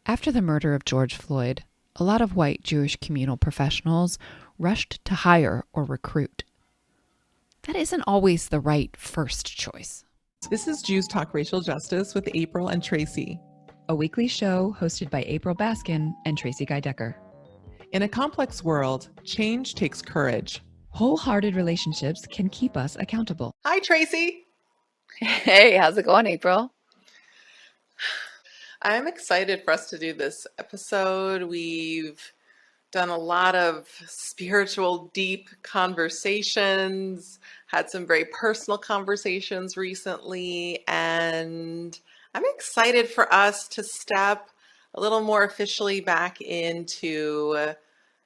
After the murder of George Floyd, a lot of white Jewish communal professionals rushed to hire or recruit. That isn't always the right first choice. This is Jews Talk Racial Justice with April and Tracie, a weekly show hosted by April Baskin and Tracie Guy-Decker. In a complex world, change takes courage. Wholehearted relationships can keep us accountable. Hi, Tracie. Hey, how's it going, April? I'm excited for us to do this episode. We've done a lot of spiritual, deep conversations, had some very personal conversations recently, and I'm excited for us to step a little more officially back into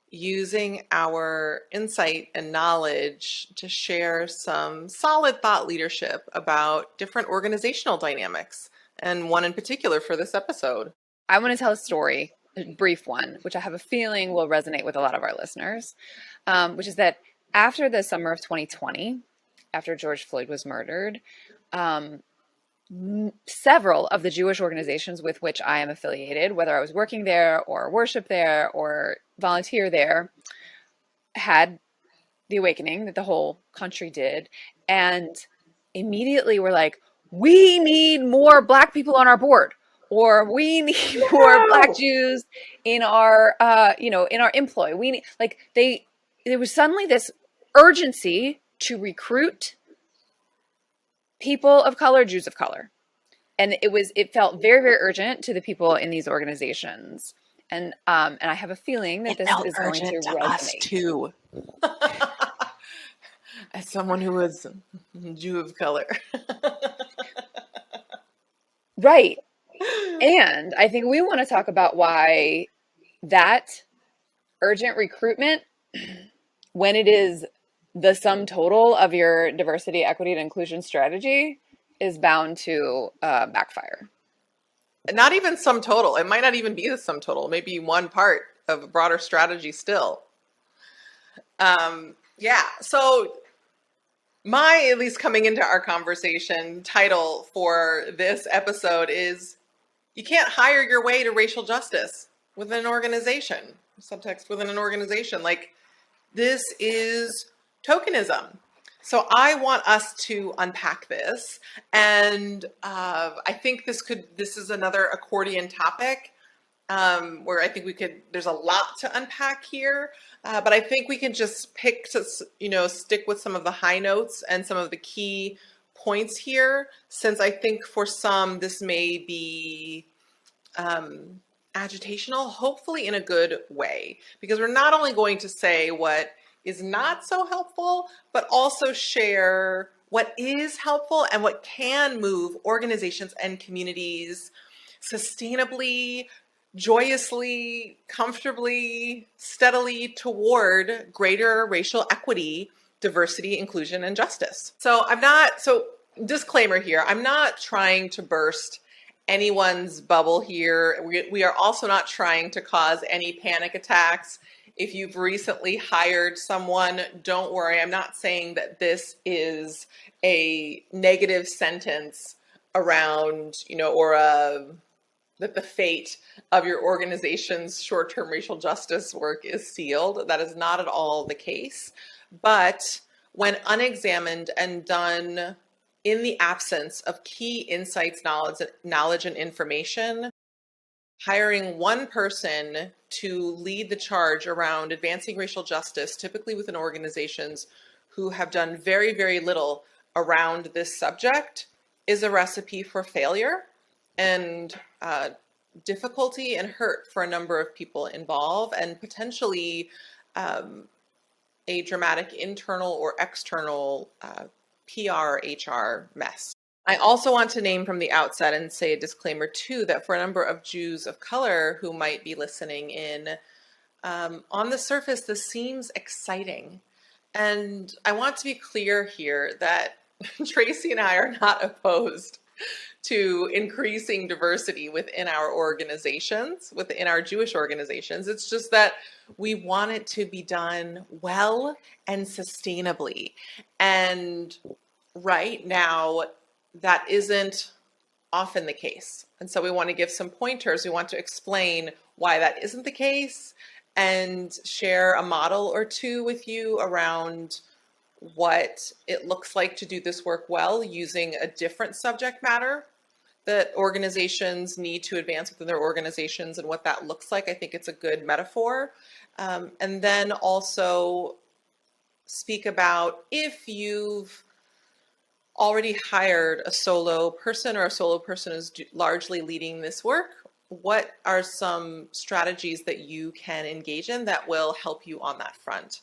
using our insight and knowledge to share some solid thought leadership about different organizational dynamics, and one in particular for this episode. I want to tell a story, a brief one, which I have a feeling will resonate with a lot of our listeners, which is that after the summer of 2020, after George Floyd was murdered, several of the Jewish organizations with which I am affiliated, whether I was working there or worship there or volunteer there, had the awakening that the whole country did, and immediately were like, we need more Black people on our board, or we need more Black Jews in our, in our employ. We need, there was suddenly this urgency to recruit people of color, Jews of color. And it felt very, very urgent to the people in these organizations. And I have a feeling that this is going to resonate. Us too. As someone who is Jew of color. Right. And I think we want to talk about why that urgent recruitment, when it is the sum total of your diversity, equity, and inclusion strategy, is bound to backfire. Not even sum total. It might not even be the sum total. Maybe one part of a broader strategy still. So my, at least coming into our conversation, title for this episode is, you can't hire your way to racial justice within an organization. Subtext within an organization. Like, this is tokenism. So I want us to unpack this, and I think this is another accordion topic where I think there's a lot to unpack here, but I think we can just stick with some of the high notes and some of the key points here, since I think for some this may be agitational, hopefully in a good way, because we're not only going to say what is not so helpful, but also share what is helpful and what can move organizations and communities sustainably, joyously, comfortably, steadily toward greater racial equity, diversity, inclusion, and justice. So disclaimer here, I'm not trying to burst anyone's bubble here. We are also not trying to cause any panic attacks. If you've recently hired someone, don't worry. I'm not saying that this is a negative sentence around, that the fate of your organization's short-term racial justice work is sealed. That is not at all the case. But when unexamined and done in the absence of key insights, knowledge and information, hiring one person to lead the charge around advancing racial justice, typically within organizations who have done very, very little around this subject, is a recipe for failure and difficulty and hurt for a number of people involved, and potentially a dramatic internal or external PR, HR mess. I also want to name from the outset and say a disclaimer too, that for a number of Jews of color who might be listening in, on the surface, this seems exciting. And I want to be clear here that Tracie and I are not opposed to increasing diversity within our organizations, within our Jewish organizations. It's just that we want it to be done well and sustainably. And right now, that isn't often the case. And so we want to give some pointers. We want to explain why that isn't the case and share a model or two with you around what it looks like to do this work well using a different subject matter that organizations need to advance within their organizations and what that looks like. I think it's a good metaphor. And then also speak about if you've already hired a solo person or a solo person is largely leading this work, what are some strategies that you can engage in that will help you on that front?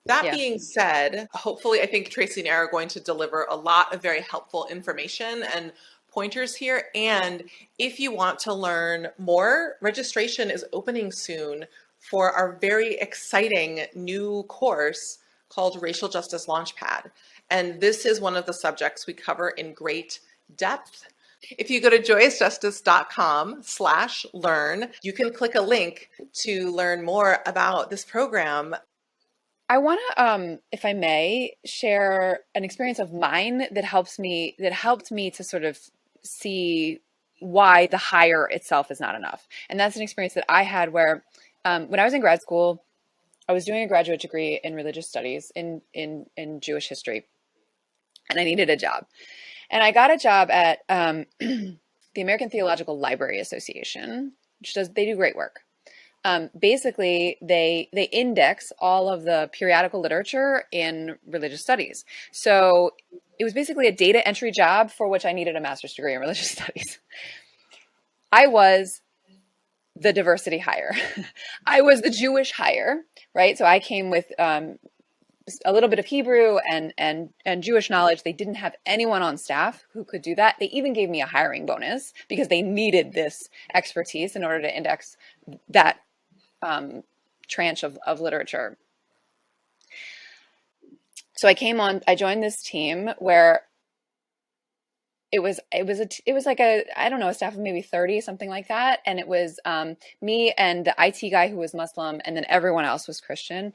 That being said, hopefully I think Tracie and I are going to deliver a lot of very helpful information and pointers here. And if you want to learn more, registration is opening soon for our very exciting new course called Racial Justice Launchpad. And this is one of the subjects we cover in great depth. If you go to joyousjustice.com/learn, you can click a link to learn more about this program. I want to, if I may, share an experience of mine that helped me to sort of see why the hire itself is not enough. And that's an experience that I had where when I was in grad school, I was doing a graduate degree in religious studies in Jewish history, and I needed a job. And I got a job at the American Theological Library Association, they do great work. Basically, they index all of the periodical literature in religious studies. So it was basically a data entry job for which I needed a master's degree in religious studies. I was the diversity hire. I was the Jewish hire, right? So I came with a little bit of Hebrew and Jewish knowledge. They didn't have anyone on staff who could do that. They even gave me a hiring bonus because they needed this expertise in order to index that tranche of literature. So I joined this team where it was like a staff of maybe 30, something like that. And it was me and the IT guy who was Muslim, and then everyone else was Christian,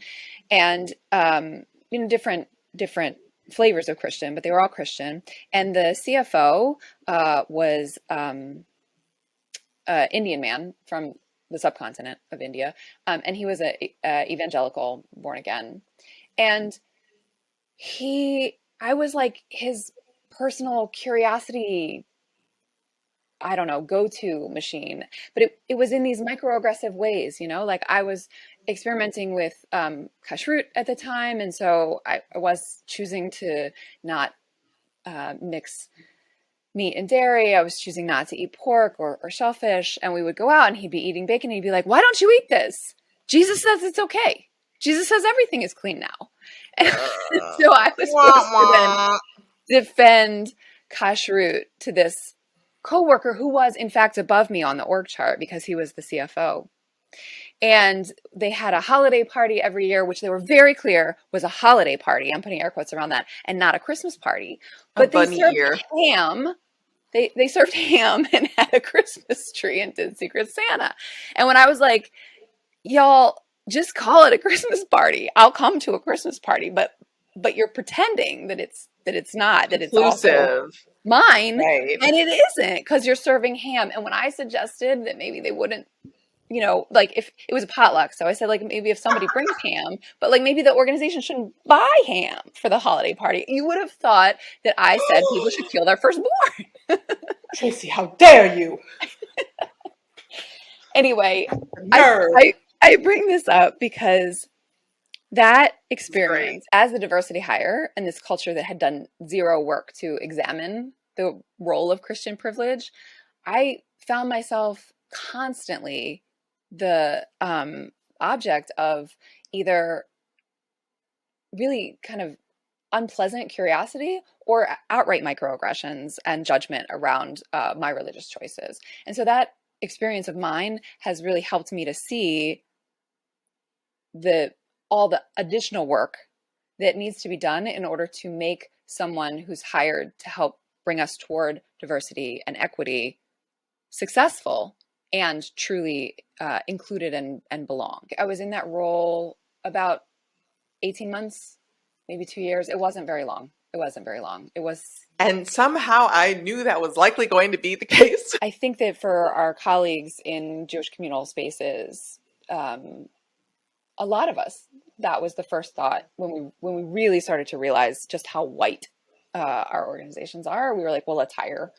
and different flavors of Christian, but they were all Christian. And the CFO was Indian man from the subcontinent of India, and he was a evangelical, born again, and I was like his personal curiosity, I don't know, go-to machine. But it was in these microaggressive ways, like I was experimenting with kashrut at the time. And so I was choosing to not mix meat and dairy. I was choosing not to eat pork or shellfish. And we would go out and he'd be eating bacon. And he'd be like, "Why don't you eat this? Jesus says it's okay. Jesus says everything is clean now." And so I was forced to then defend kashrut to this coworker who was in fact above me on the org chart because he was the CFO. And they had a holiday party every year, which they were very clear was a holiday party. I'm putting air quotes around that, and not a Christmas party. But they served ham. They served ham and had a Christmas tree and did Secret Santa. And when I was like, "Y'all, just call it a Christmas party. I'll come to a Christmas party, but you're pretending that it's not, that it's also mine, right? And it isn't, because you're serving ham." And when I suggested that maybe they wouldn't, like if it was a potluck, so I said, like, maybe if somebody brings ham, but like maybe the organization shouldn't buy ham for the holiday party, you would have thought that I said people should kill their firstborn. Tracie, how dare you? Anyway, I bring this up because that experience as the diversity hire and this culture that had done zero work to examine the role of Christian privilege, I found myself constantly the object of either really kind of unpleasant curiosity or outright microaggressions and judgment around my religious choices. And so that experience of mine has really helped me to see all the additional work that needs to be done in order to make someone who's hired to help bring us toward diversity and equity successful and truly included and belong. I was in that role about 18 months, maybe 2 years. It wasn't very long. It was And somehow I knew that was likely going to be the case. I think that for our colleagues in Jewish communal spaces, a lot of us, that was the first thought when we really started to realize just how white our organizations are. We were like, well, let's hire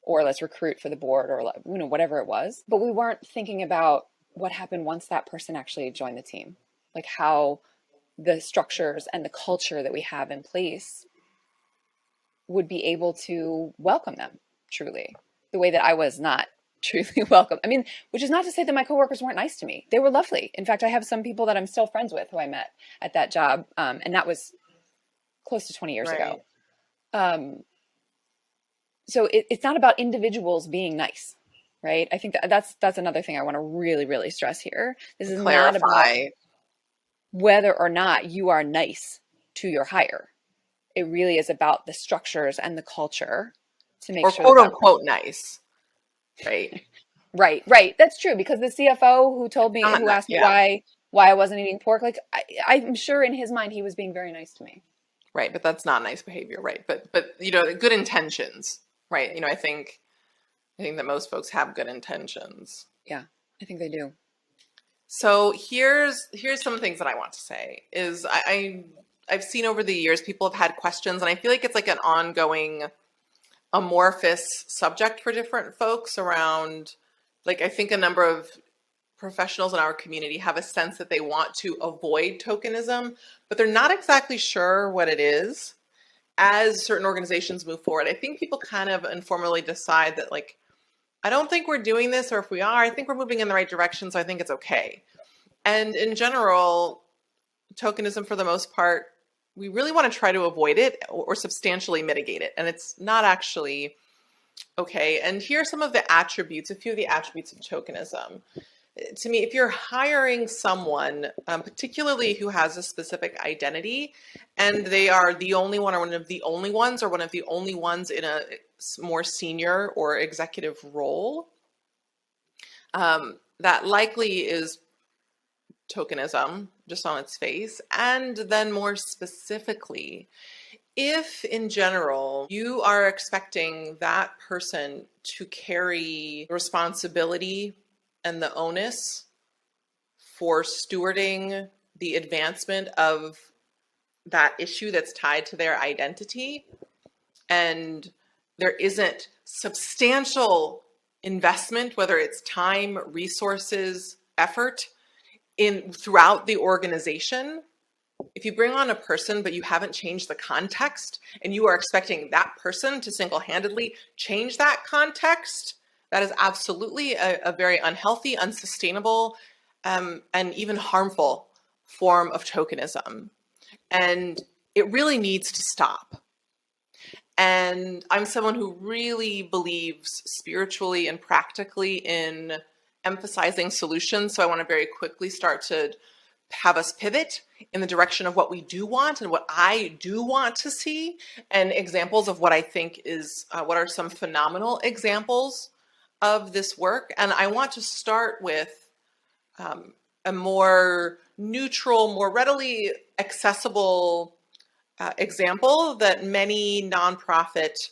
or let's recruit for the board or whatever it was. But we weren't thinking about what happened once that person actually joined the team, like how the structures and the culture that we have in place would be able to welcome them truly, the way that I was not truly welcome. I mean, which is not to say that my coworkers weren't nice to me. They were lovely. In fact, I have some people that I'm still friends with who I met at that job, and that was close to 20 years ago. So it's not about individuals being nice, right? I think that's another thing I want to really, really stress here. This is not about whether or not you are nice to your hire. It really is about the structures and the culture to make sure quote unquote nice, right? Right. That's true, because the CFO who told me, who asked me why I wasn't eating pork, like I'm sure in his mind he was being very nice to me. Right, but that's not nice behavior, right? But good intentions, right? I think that most folks have good intentions. Yeah, I think they do. So here's some things that I want to say is I've seen over the years people have had questions, and I feel like it's like an ongoing amorphous subject for different folks around, like, I think a number of professionals in our community have a sense that they want to avoid tokenism, but they're not exactly sure what it is. As certain organizations move forward, I think people kind of informally decide that, like, I don't think we're doing this, or if we are, I think we're moving in the right direction, so I think it's okay. And in general, tokenism, for the most part, we really want to try to avoid it or substantially mitigate it. And it's not actually okay. And here are some of the attributes, a few of the attributes of tokenism. To me, if you're hiring someone, particularly who has a specific identity, and they are the only one or one of the only ones or one of the only ones in a more senior or executive role, that likely is tokenism just on its face. And then more specifically, if in general you are expecting that person to carry responsibility and the onus for stewarding the advancement of that issue that's tied to their identity, and there isn't substantial investment, whether it's time, resources, effort, throughout the organization, if you bring on a person but you haven't changed the context and you are expecting that person to single-handedly change that context, that is absolutely a very unhealthy, unsustainable, and even harmful form of tokenism. And it really needs to stop. And I'm someone who really believes spiritually and practically in emphasizing solutions. So I want to very quickly start to have us pivot in the direction of what we do want and what I do want to see, and examples of what I think is, what are some phenomenal examples of this work. And I want to start with a more neutral, more readily accessible example that many nonprofit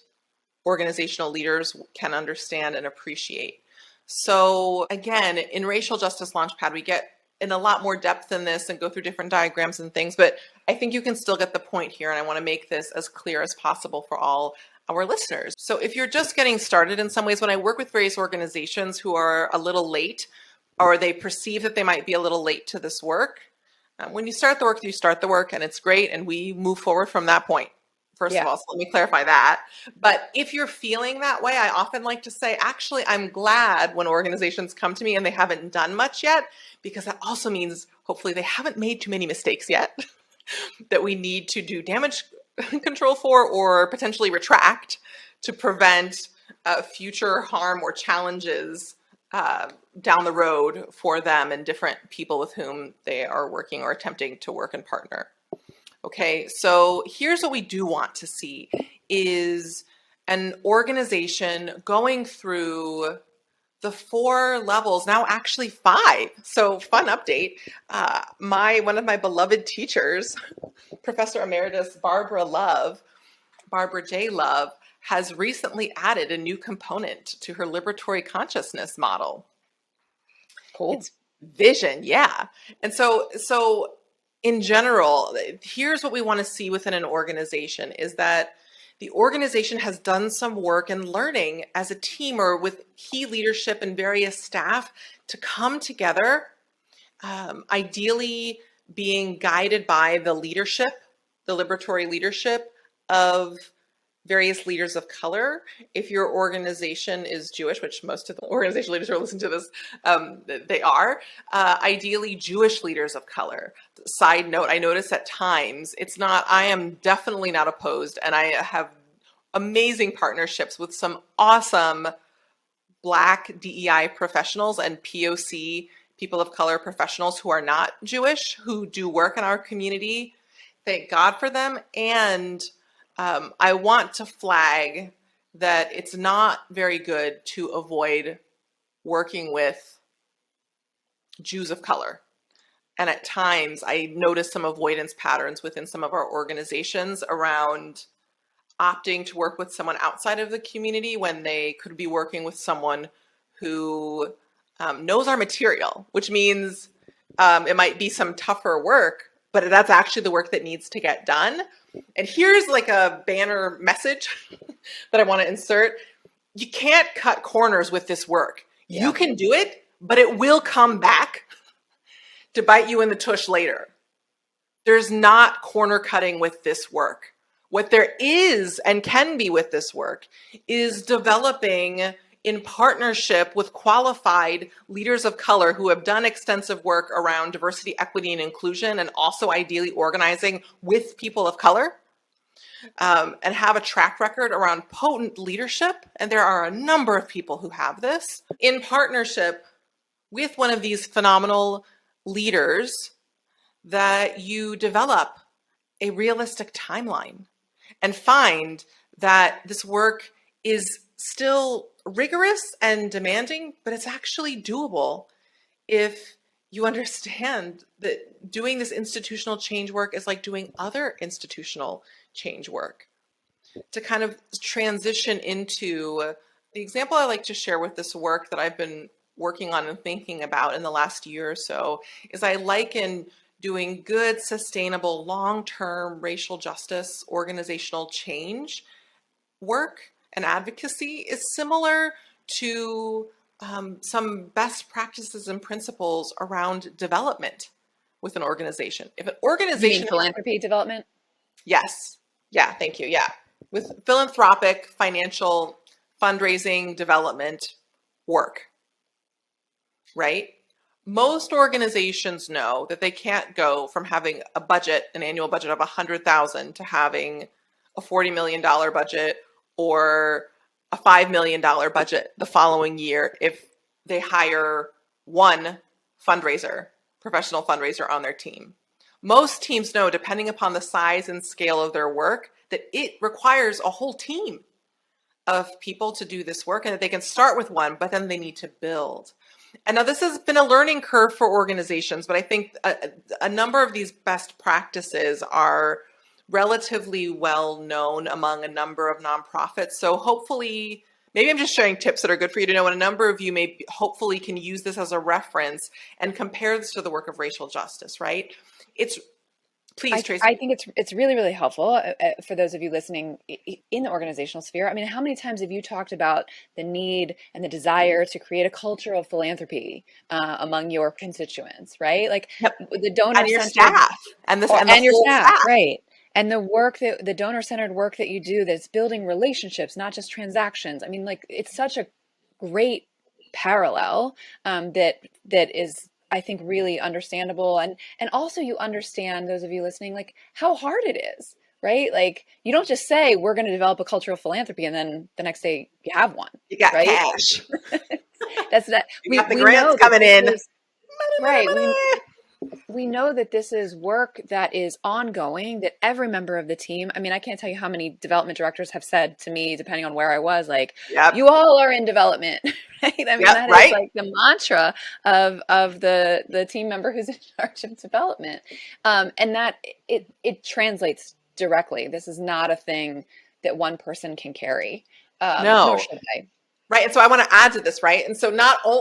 organizational leaders can understand and appreciate. So again, in Racial Justice Launchpad, we get in a lot more depth in this and go through different diagrams and things, but I think you can still get the point here, and I want to make this as clear as possible for all our listeners. So if you're just getting started, in some ways, when I work with various organizations who are a little late, or they perceive that they might be a little late to this work, when you start the work, and it's great, and we move forward from that point. First of all, so let me clarify that. But if you're feeling that way, I often like to say, actually, I'm glad when organizations come to me and they haven't done much yet, because that also means hopefully they haven't made too many mistakes yet that we need to do damage control for or potentially retract to prevent future harm or challenges down the road for them and different people with whom they are working or attempting to work and partner. Okay, so here's what we do want to see is an organization going through the 4 levels, now actually 5. So fun update. One of my beloved teachers, Professor Emeritus Barbara J. Love, has recently added a new component to her liberatory consciousness model. Cool. It's vision, yeah. And so in general, here's what we want to see within an organization is that the organization has done some work and learning as a team or with key leadership and various staff to come together, ideally being guided by the leadership, the liberatory leadership of various leaders of color. If your organization is Jewish, which most of the organization leaders who are listening to this, they are, ideally Jewish leaders of color. Side note, I notice at times it's not, I am definitely not opposed, and I have amazing partnerships with some awesome Black DEI professionals and POC, people of color professionals who are not Jewish, who do work in our community. Thank God for them. And I want to flag that it's not very good to avoid working with Jews of color. And at times I notice some avoidance patterns within some of our organizations around opting to work with someone outside of the community when they could be working with someone who knows our material, which means it might be some tougher work, but that's actually the work that needs to get done. And here's like a banner message that I want to insert. You can't cut corners with this work. Yeah. You can do it, but it will come back to bite you in the tush later. There's not corner cutting with this work. What there is and can be with this work is developing in partnership with qualified leaders of color who have done extensive work around diversity, equity, and inclusion, and also ideally organizing with people of color, and have a track record around potent leadership. And there are a number of people who have this in partnership with one of these phenomenal leaders, that you develop a realistic timeline and find that this work is still rigorous and demanding, but it's actually doable if you understand that doing this institutional change work is like doing other institutional change work. To kind of transition into the example I like to share with this work that I've been working on and thinking about in the last year or so is I liken doing good, sustainable, long-term racial justice, organizational change work and advocacy is similar to some best practices and principles around development with an organization. If an organization— You mean philanthropy development? Yes. Yeah, thank you. Yeah. With philanthropic, financial, fundraising, development work, right? Most organizations know that they can't go from having a budget, an annual budget of $100,000 to having a $40 million budget or a $5 million budget the following year if they hire one fundraiser, professional fundraiser on their team. Most teams know, depending upon the size and scale of their work, that it requires a whole team of people to do this work, and that they can start with one, but then they need to build. And now this has been a learning curve for organizations, but I think a number of these best practices are relatively well known among a number of nonprofits. So hopefully, maybe I'm just sharing tips that are good for you to know, and a number of you may hopefully can use this as a reference and compare this to the work of racial justice, right? Please, Tracie. I think it's really, really helpful for those of you listening in the organizational sphere. I mean, how many times have you talked about the need and the desire to create a culture of philanthropy among your constituents, right? Like the donor and your staff and your staff, right? And the work that the donor-centered work that you do, that's building relationships, not just transactions. I mean, like, it's such a great parallel that is, I think, really understandable. And also you understand, those of you listening, like how hard it is, right? Like, you don't just say, we're going to develop a culture of philanthropy, and then the next day you have one. You got right? cash. That's that. We got the grants coming in. Right. We know that this is work that is ongoing, that every member of the team, I mean, I can't tell you how many development directors have said to me, depending on where I was, like, you all are in development, right? I mean, that is like the mantra of the team member who's in charge of development. And that it translates directly. This is not a thing that one person can carry, nor No. should they. Right. And so I want to add to this, right? And so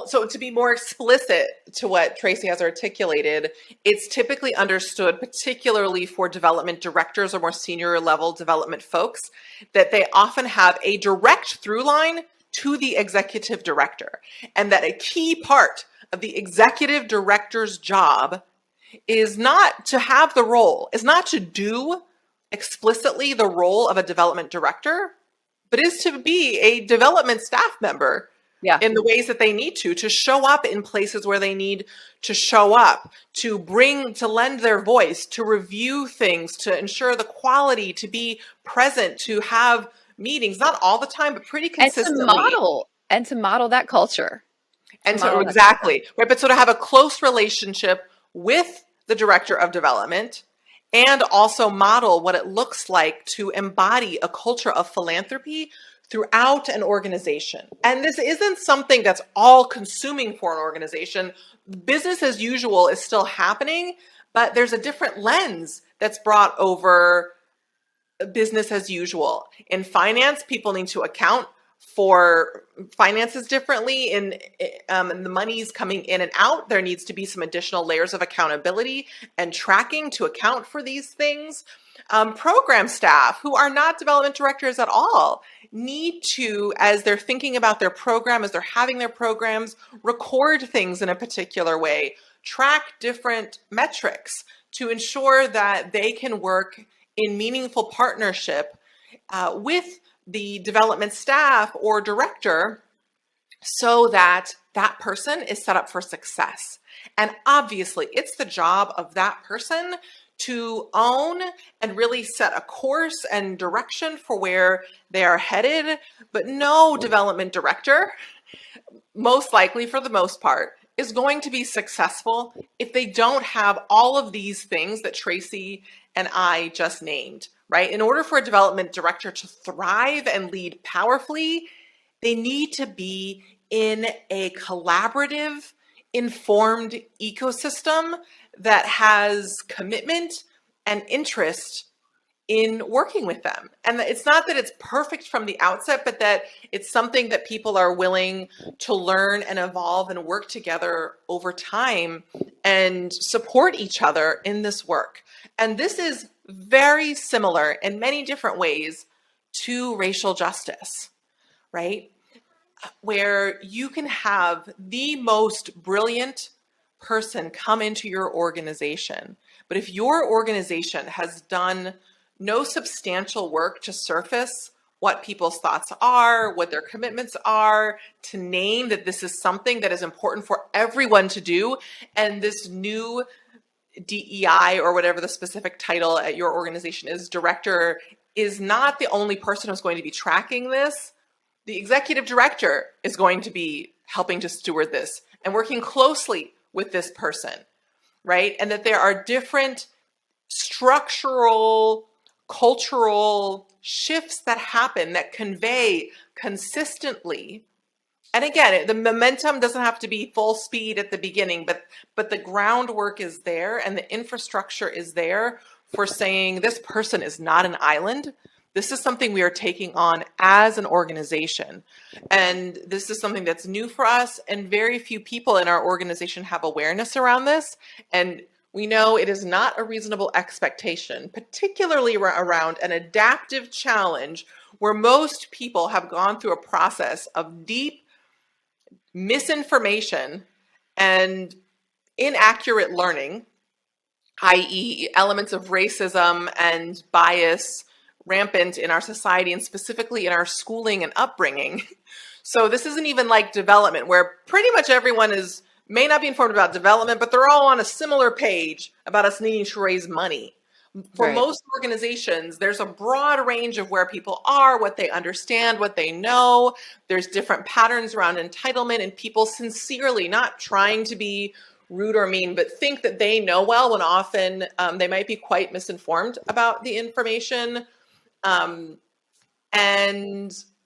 so to be more explicit to what Tracie has articulated, it's typically understood, particularly for development directors or more senior level development folks, that they often have a direct through line to the executive director. And that a key part of the executive director's job is not to have the role, is not to do explicitly the role of a development director, but is to be a development staff member Yeah. in the ways that they need to show up in places where they need to show up, to lend their voice, to review things, to ensure the quality, to be present, to have meetings, not all the time, but pretty consistently. And to model that culture. And so exactly, right. But so to have a close relationship with the director of development and also model what it looks like to embody a culture of philanthropy throughout an organization. And this isn't something that's all consuming for an organization. Business as usual is still happening, but there's a different lens that's brought over business as usual. In finance, people need to account for finances differently, and the money's coming in and out. There needs to be some additional layers of accountability and tracking to account for these things. Program staff who are not development directors at all need to, as they're thinking about their program, as they're having their programs, record things in a particular way, track different metrics to ensure that they can work in meaningful partnership with the development staff or director so that that person is set up for success. And obviously, it's the job of that person to own and really set a course and direction for where they are headed. But no development director, most likely for the most part, is going to be successful if they don't have all of these things that Tracie and I just named, right? In order for a development director to thrive and lead powerfully, they need to be in a collaborative, informed ecosystem that has commitment and interest in working with them. And it's not that it's perfect from the outset, but that it's something that people are willing to learn and evolve and work together over time and support each other in this work. And this is very similar in many different ways to racial justice, right? Where you can have the most brilliant person come into your organization, but if your organization has done no substantial work to surface what people's thoughts are, what their commitments are, to name that this is something that is important for everyone to do, and this new DEI or whatever the specific title at your organization is, director, is not the only person who's going to be tracking this. The executive director is going to be helping to steward this and working closely with this person, right? And that there are different structural, cultural shifts that happen that convey consistently. And again, the momentum doesn't have to be full speed at the beginning, but the groundwork is there and the infrastructure is there for saying this person is not an island. This is something we are taking on as an organization. And this is something that's new for us, and very few people in our organization have awareness around this. And we know it is not a reasonable expectation, particularly around an adaptive challenge where most people have gone through a process of deep misinformation and inaccurate learning, i.e., elements of racism and bias rampant in our society and specifically in our schooling and upbringing. So this isn't even like development, where pretty much everyone may not be informed about development, but they're all on a similar page about us needing to raise money. For Right. most organizations, there's a broad range of where people are, what they understand, what they know. There's different patterns around entitlement, and people sincerely, not trying to be rude or mean, but think that they know well, when often they might be quite misinformed about the information. And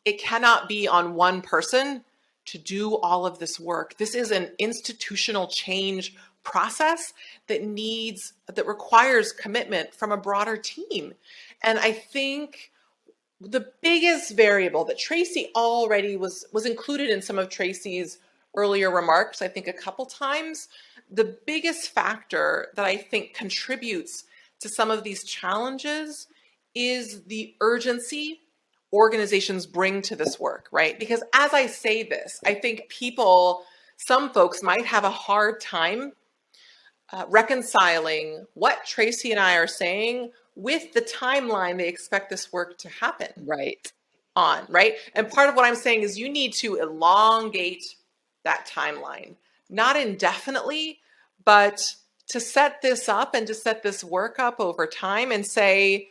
it cannot be on one person to do all of this work. This is an institutional change process that requires commitment from a broader team. And I think the biggest variable that Tracie already was included in some of Tracie's earlier remarks, I think a couple times, the biggest factor that I think contributes to some of these challenges is the urgency organizations bring to this work, right? Because as I say this, I think some folks might have a hard time reconciling what Tracie and I are saying with the timeline they expect this work to happen Right. on, right? And part of what I'm saying is you need to elongate that timeline, not indefinitely, but to set this up and to set this work up over time and say,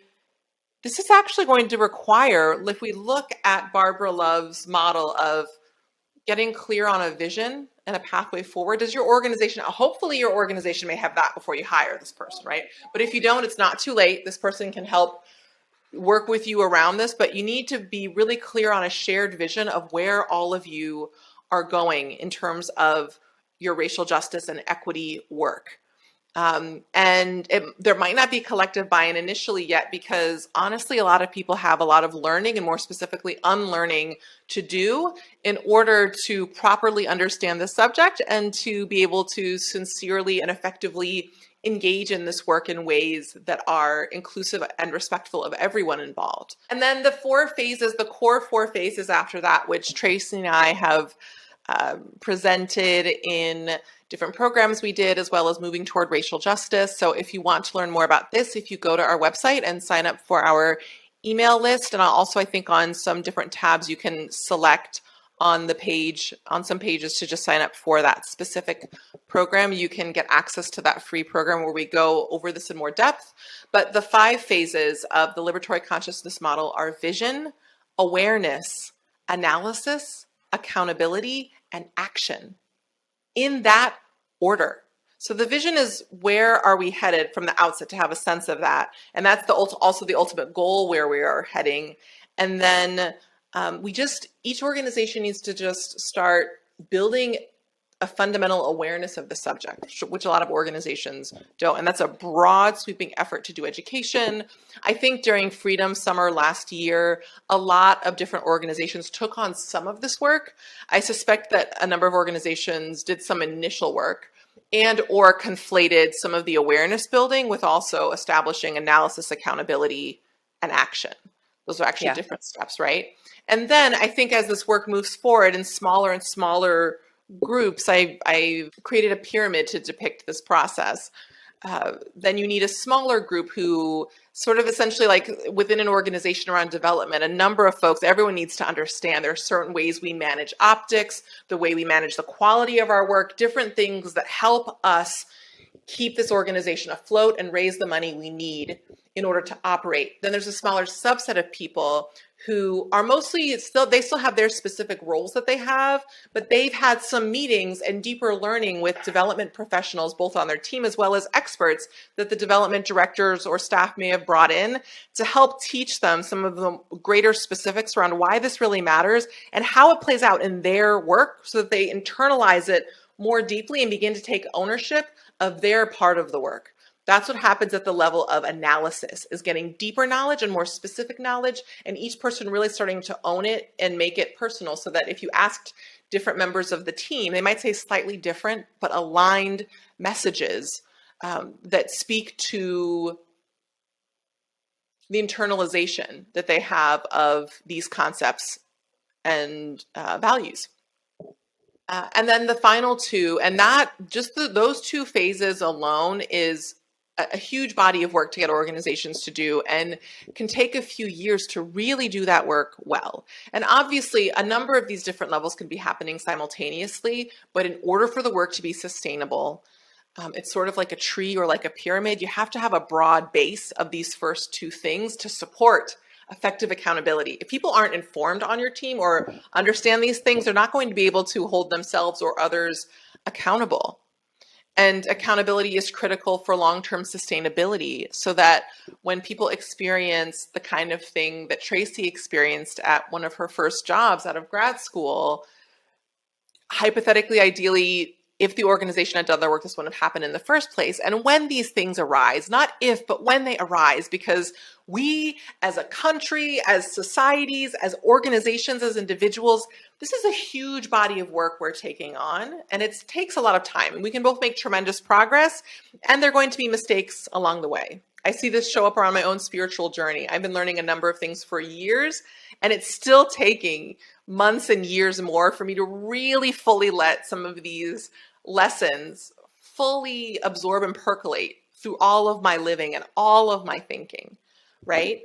this is actually going to require, if we look at Barbara Love's model of getting clear on a vision and a pathway forward, does your organization, hopefully your organization may have that before you hire this person, right? But if you don't, it's not too late. This person can help work with you around this, but you need to be really clear on a shared vision of where all of you are going in terms of your racial justice and equity work. There might not be collective buy-in initially yet, because honestly, a lot of people have a lot of learning and more specifically unlearning to do in order to properly understand the subject and to be able to sincerely and effectively engage in this work in ways that are inclusive and respectful of everyone involved. And then the core 4 phases after that, which Tracie and I have presented in different programs we did, as well as moving toward racial justice. So if you want to learn more about this, if you go to our website and sign up for our email list, and also I think on some different tabs you can select on the page, on some pages, to just sign up for that specific program. You can get access to that free program where we go over this in more depth. But the 5 phases of the liberatory consciousness model are vision, awareness, analysis, accountability, and action, in that order. So the vision is, where are we headed from the outset, to have a sense of that. And that's also the ultimate goal, where we are heading. And then each organization needs to just start building a fundamental awareness of the subject, which a lot of organizations don't. And that's a broad, sweeping effort to do education. I think during Freedom Summer last year, a lot of different organizations took on some of this work. I suspect that a number of organizations did some initial work or conflated some of the awareness building with also establishing analysis, accountability, and action. Those are actually different steps, right? And then I think as this work moves forward in smaller and smaller groups, I created a pyramid to depict this process. Then you need a smaller group who sort of essentially, like within an organization around development, a number of folks, everyone needs to understand there are certain ways we manage optics, the way we manage the quality of our work, different things that help us keep this organization afloat and raise the money we need in order to operate. Then there's a smaller subset of people who are mostly they still have their specific roles that they have, but they've had some meetings and deeper learning with development professionals, both on their team as well as experts that the development directors or staff may have brought in to help teach them some of the greater specifics around why this really matters and how it plays out in their work, so that they internalize it more deeply and begin to take ownership of their part of the work. That's what happens at the level of analysis, is getting deeper knowledge and more specific knowledge, and each person really starting to own it and make it personal, so that if you asked different members of the team, they might say slightly different but aligned messages that speak to the internalization that they have of these concepts and values. And then the final 2, and that just those 2 phases alone is a huge body of work to get organizations to do, and can take a few years to really do that work well. And obviously, a number of these different levels can be happening simultaneously, but in order for the work to be sustainable, it's sort of like a tree or like a pyramid. You have to have a broad base of these first 2 things to support effective accountability. If people aren't informed on your team or understand these things, they're not going to be able to hold themselves or others accountable. And accountability is critical for long-term sustainability, so that when people experience the kind of thing that Tracie experienced at one of her first jobs out of grad school, hypothetically, ideally, if the organization had done their work, this wouldn't have happened in the first place. And when these things arise, not if, but when they arise, because we as a country, as societies, as organizations, as individuals, this is a huge body of work we're taking on, and it takes a lot of time. And we can both make tremendous progress, and there are going to be mistakes along the way. I see this show up around my own spiritual journey. I've been learning a number of things for years, and it's still taking months and years more for me to really fully let some of these lessons fully absorb and percolate through all of my living and all of my thinking, right?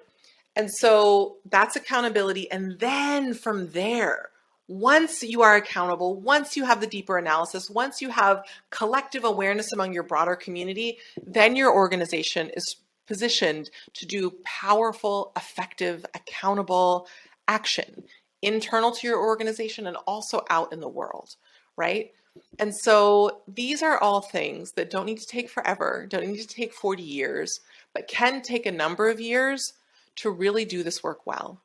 And so that's accountability. And then from there, once you are accountable, once you have the deeper analysis, once you have collective awareness among your broader community, then your organization is positioned to do powerful, effective, accountable action internal to your organization and also out in the world, right? And so these are all things that don't need to take forever, don't need to take 40 years, but can take a number of years to really do this work well.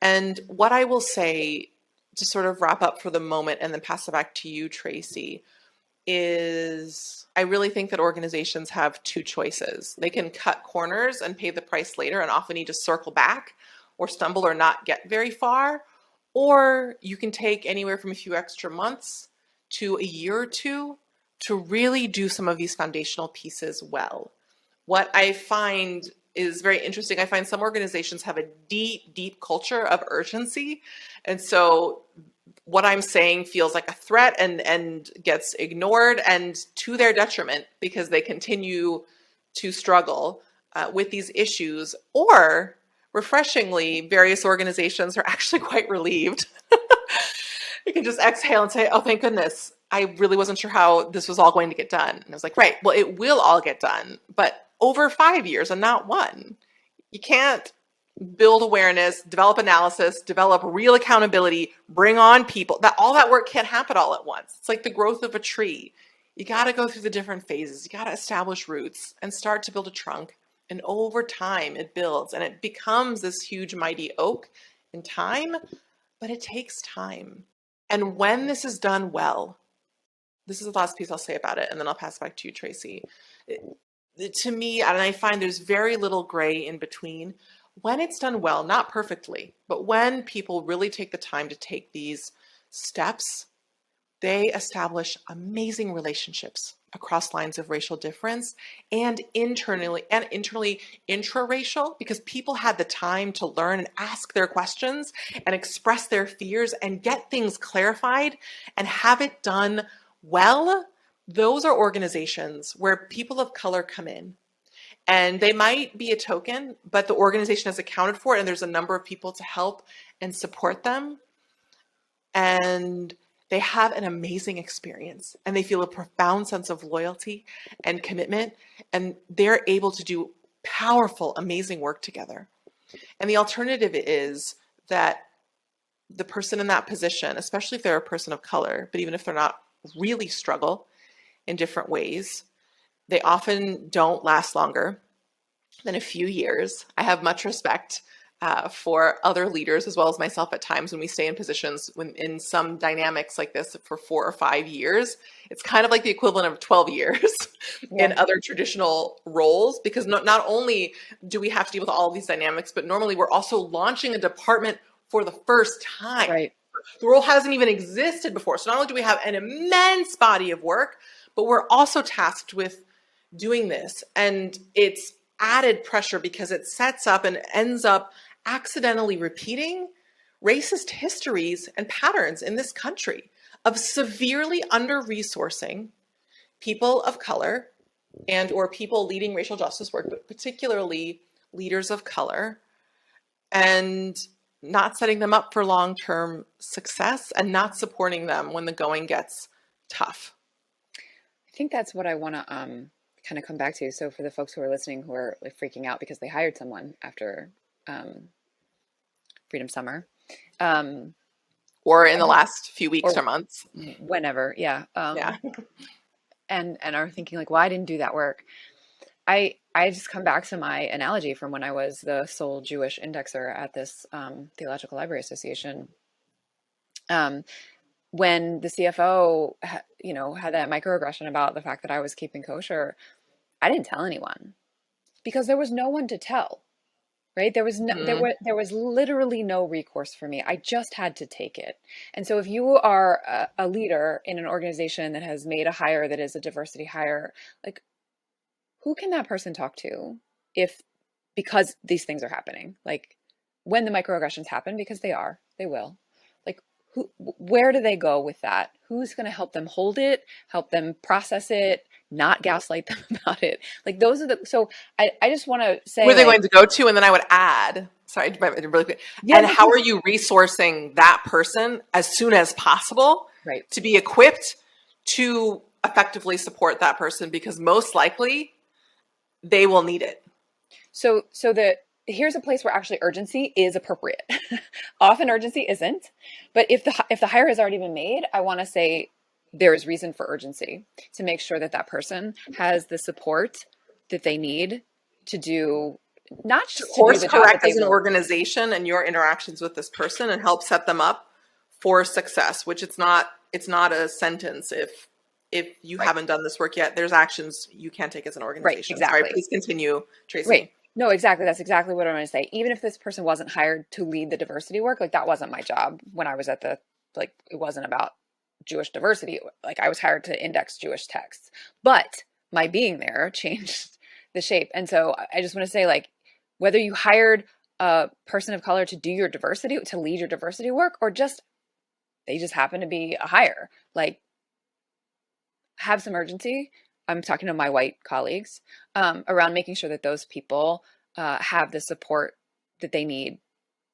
And what I will say to sort of wrap up for the moment and then pass it back to you, Tracie, is I really think that organizations have two choices. They can cut corners and pay the price later and often need to circle back or stumble or not get very far. Or you can take anywhere from a few extra months to a year or two to really do some of these foundational pieces well. What I find is very interesting. I find some organizations have a deep, deep culture of urgency. And so what I'm saying feels like a threat and gets ignored, and to their detriment because they continue to struggle with these issues. Or refreshingly, various organizations are actually quite relieved. You can just exhale and say, oh, thank goodness. I really wasn't sure how this was all going to get done. And I was like, right, well, it will all get done, but over 5 years and not one. You can't build awareness, develop analysis, develop real accountability, bring on people. All that work can't happen all at once. It's like the growth of a tree. You got to go through the different phases. You got to establish roots and start to build a trunk. And over time, it builds and it becomes this huge, mighty oak in time, but it takes time. And when this is done well, this is the last piece I'll say about it, and then I'll pass it back to you, Tracie. To me, and I find there's very little gray in between. When it's done well, not perfectly, but when people really take the time to take these steps, they establish amazing relationships across lines of racial difference and internally intra-racial, because people had the time to learn and ask their questions and express their fears and get things clarified and have it done well. Those are organizations where people of color come in. And they might be a token, but the organization is accounted for, and there's a number of people to help and support them. And they have an amazing experience, and they feel a profound sense of loyalty and commitment, and they're able to do powerful, amazing work together. And the alternative is that the person in that position, especially if they're a person of color, but even if they're not, really struggle in different ways. They often don't last longer than a few years. I have much respect for other leaders as well as myself at times when we stay in positions in some dynamics like this for 4 or 5 years. It's kind of like the equivalent of 12 years in other traditional roles, because not only do we have to deal with all of these dynamics, but normally we're also launching a department for the first time. Right. The role hasn't even existed before. So not only do we have an immense body of work, but we're also tasked with doing this. And it's added pressure because it sets up and ends up accidentally repeating racist histories and patterns in this country of severely under-resourcing people of color and or people leading racial justice work, but particularly leaders of color, and not setting them up for long-term success and not supporting them when the going gets tough. I think that's what I want to kind of come back to. So for the folks who are listening who are like freaking out because they hired someone after Freedom Summer, or in the last few weeks or months, whenever, and are thinking like, well, I didn't do that work. I just come back to my analogy from when I was the sole Jewish indexer at this Theological Library Association. when the CFO, had that microaggression about the fact that I was keeping kosher, I didn't tell anyone because there was no one to tell, right? There was no, there was literally no recourse for me. I just had to take it. And so if you are a leader in an organization that has made a hire that is a diversity hire, like, who can that person talk to because these things are happening? Like, when the microaggressions happen, because they will. Like, where do they go with that? Who's going to help them hold it, help them process it, not gaslight them about it? Like, those are so I just want to say, where are they going to go to? And then I would add, sorry, really quick. Yeah, and how are you resourcing that person as soon as possible, right, to be equipped to effectively support that person? Because most likely they will need it. So here's a place where actually urgency is appropriate. Often urgency isn't, but if the hire has already been made, I want to say there is reason for urgency to make sure that person has the support that they need to do, not just to course do the job correct that as an organization and your interactions with this person, and help set them up for success. Which it's not a sentence if you haven't done this work yet. There's actions you can take as an organization. Right, exactly. Sorry, please continue, Tracie. Right. No, exactly. That's exactly what I'm going to say. Even if this person wasn't hired to lead the diversity work, like, that wasn't my job when I was at it wasn't about Jewish diversity. Like, I was hired to index Jewish texts, but my being there changed the shape. And so I just want to say, like, whether you hired a person of color to do your diversity, to lead your diversity work, or they just happen to be a hire, like, have some urgency. I'm talking to my white colleagues around making sure that those people have the support that they need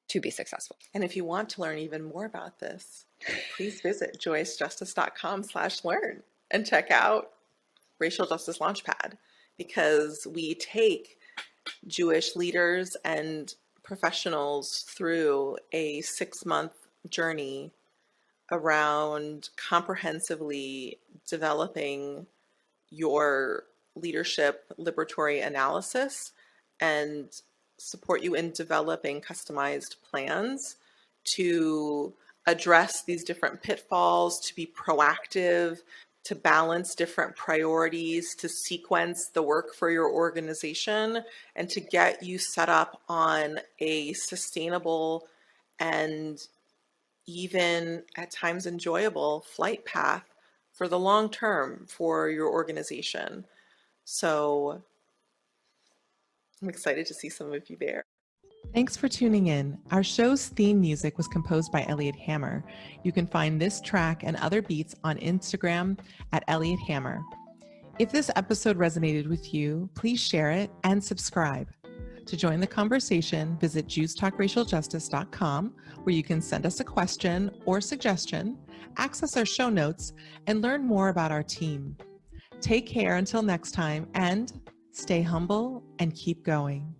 to be successful. And if you want to learn even more about this, please visit joycejustice.com/learn and check out Racial Justice Launchpad, because we take Jewish leaders and professionals through a 6-month journey around comprehensively developing your leadership liberatory analysis, and support you in developing customized plans to address these different pitfalls, to be proactive, to balance different priorities, to sequence the work for your organization, and to get you set up on a sustainable and even at times enjoyable flight path for the long term for your organization. So I'm excited to see some of you there. Thanks for tuning in. Our show's theme music was composed by Elliot Hammer. You can find this track and other beats on Instagram at Elliot Hammer. If this episode resonated with you, please share it and subscribe. To join the conversation, visit JewsTalkRacialJustice.com, where you can send us a question or suggestion, access our show notes, and learn more about our team. Take care until next time, and stay humble and keep going.